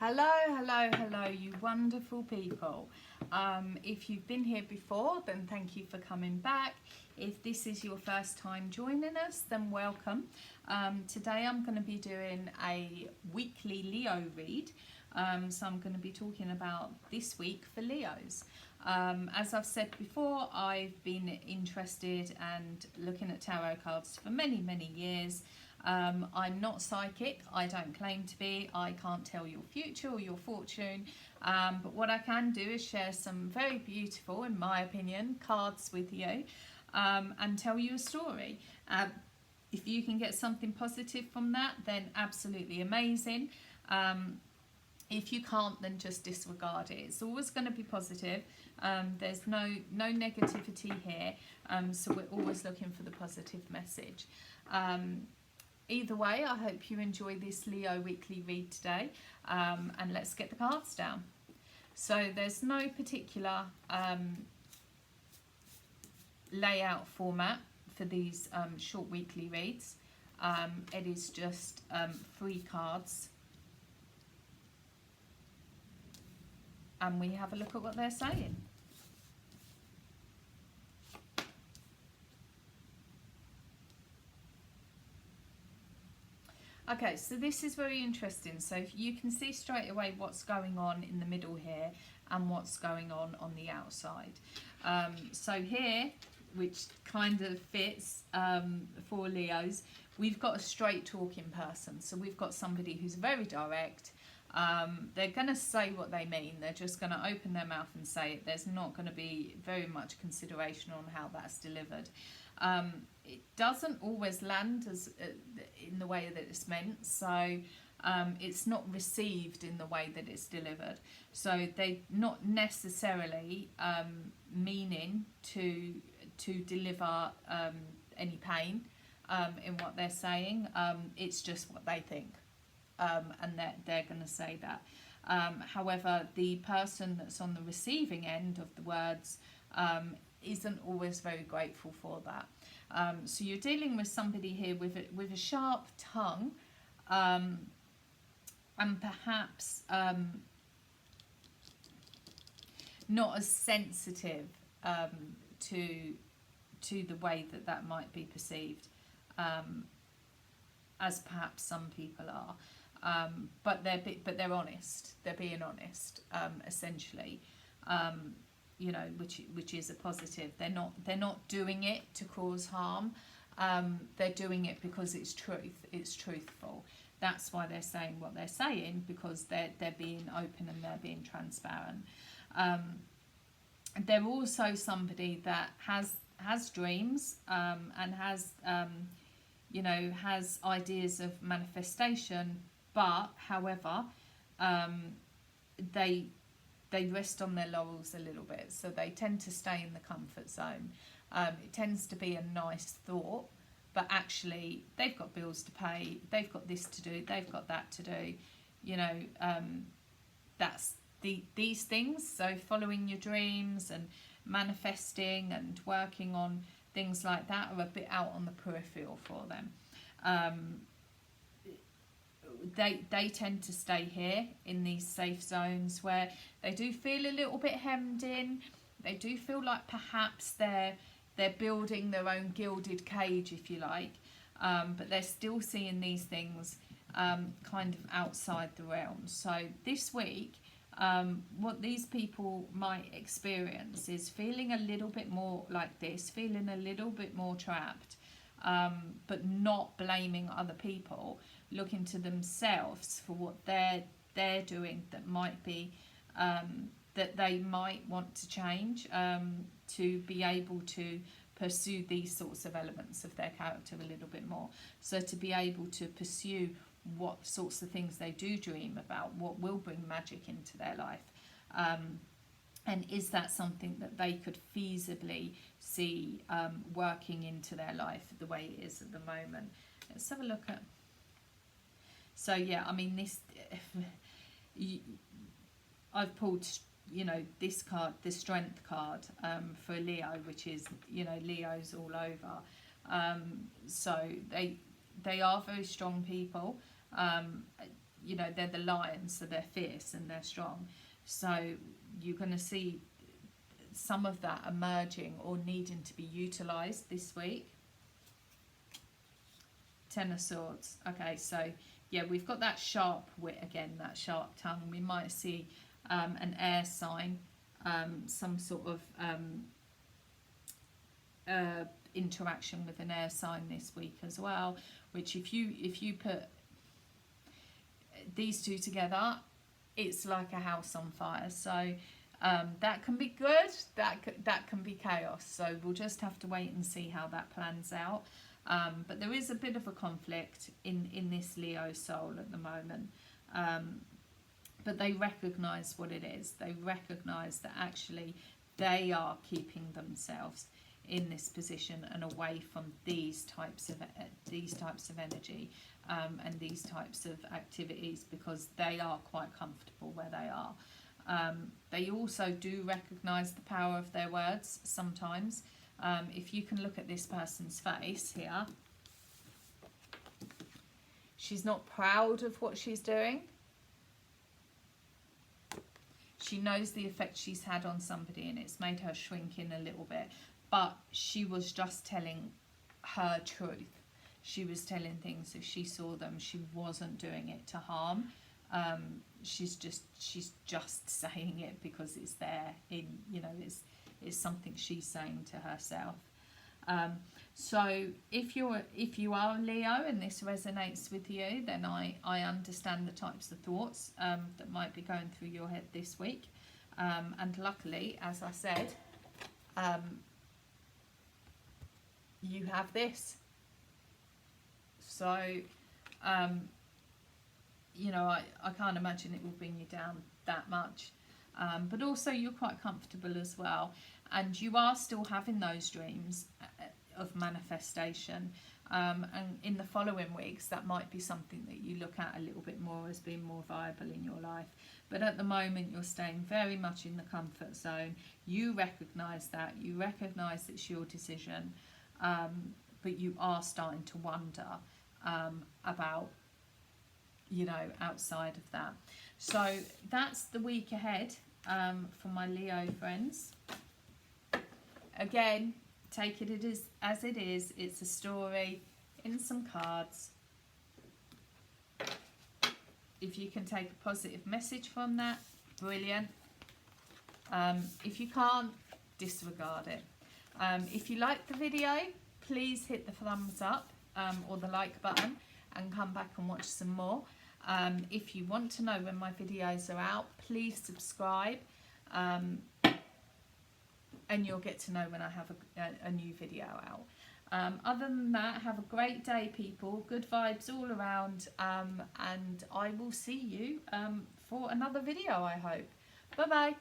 Hello, hello, hello, you wonderful people. If you've been here before, then thank you for coming back. If this is your first time joining us, then welcome. Today I'm going to be doing a weekly Leo read. So I'm going to be talking about this week for Leos. As I've said before, I've been interested and looking at tarot cards for many, many years. I'm not psychic, I don't claim to be, I can't tell your future or your fortune, but what I can do is share some very beautiful, in my opinion, cards with you and tell you a story. If you can get something positive from that, then absolutely amazing. If you can't, then just disregard it. It's always going to be positive. There's no negativity here, so we're always looking for the positive message. Either way, I hope you enjoy this Leo weekly read today, and let's get the cards down. So there's no particular layout format for these short weekly reads. It is just 3 cards, and we have a look at what they're saying. Okay, so this is very interesting. So you can see straight away what's going on in the middle here and what's going on the outside. So here, which kind of fits for Leos, we've got a straight talking person. So we've got somebody who's very direct. They're going to say what they mean. They're just going to open their mouth and say it. There's not going to be very much consideration on how that's delivered. It doesn't always land as in the way that it's meant, so it's not received in the way that it's delivered. So they're not necessarily meaning to deliver any pain in what they're saying. It's just what they think, and they're going to say that. However, the person that's on the receiving end of the words isn't always very grateful for that. So you're dealing with somebody here with a sharp tongue, and perhaps not as sensitive to the way that might be perceived as perhaps some people are. But they're honest. They're being honest, essentially. You know, which is a positive. They're not doing it to cause harm. They're doing it because it's truth. It's truthful. That's why they're saying what they're saying, because they're being open and they're being transparent. They're also somebody that has dreams and has you know, has ideas of manifestation, but however they rest on their laurels a little bit, so they tend to stay in the comfort zone. It tends to be a nice thought, but actually they've got bills to pay, they've got this to do, they've got that to do, you know. That's these things. So following your dreams and manifesting and working on things like that are a bit out on the peripheral for them. They tend to stay here in these safe zones where they do feel a little bit hemmed in. They do feel like perhaps they're building their own gilded cage, if you like, but they're still seeing these things kind of outside the realm. So this week, what these people might experience is feeling a little bit more like this, feeling a little bit more trapped, but not blaming other people, looking to themselves for what they're doing that might be that they might want to change, to be able to pursue these sorts of elements of their character a little bit more. So to be able to pursue what sorts of things they do dream about, what will bring magic into their life, and is that something that they could feasibly see working into their life the way it is at the moment. Let's have a look at. So yeah, I mean, this I've pulled, you know, this card, the Strength card, for Leo, which is, you know, Leo's all over. So they are very strong people. you know, they're the lions, so they're fierce and they're strong. So you're going to see some of that emerging or needing to be utilised this week. Ten of Swords. Okay, so yeah, we've got that sharp wit again, that sharp tongue. We might see an air sign, some sort of interaction with an air sign this week as well, which if you put these two together, it's like a house on fire. So that can be good, that can be chaos. So we'll just have to wait and see how that plans out. But there is a bit of a conflict in this Leo soul at the moment. But they recognise what it is. They recognise that actually they are keeping themselves in this position and away from these types of energy and these types of activities, because they are quite comfortable where they are. They also do recognise the power of their words sometimes. If you can look at this person's face here, she's not proud of what she's doing. She knows the effect she's had on somebody and it's made her shrink in a little bit, but she was just telling her truth. She was telling things as she saw them. She wasn't doing it to harm. She's just saying it because it's there in, you know, it's something she's saying to herself. So if you are Leo and this resonates with you, then I understand the types of thoughts that might be going through your head this week. And luckily, as I said, you have this. So, you know, I can't imagine it will bring you down that much. But also you're quite comfortable as well. And you are still having those dreams of manifestation. And in the following weeks, that might be something that you look at a little bit more as being more viable in your life. But at the moment, you're staying very much in the comfort zone. You recognise that. You recognise it's your decision. But you are starting to wonder about, you know, outside of that. So that's the week ahead for my Leo friends. Again, take it as it is. It's a story in some cards. If you can take a positive message from that, brilliant. If you can't, disregard it. If you like the video, please hit the thumbs up or the like button and come back and watch some more. If you want to know when my videos are out, please subscribe. And you'll get to know when I have a new video out. Other than that, have a great day, people. Good vibes all around. And I will see you for another video, I hope. Bye-bye.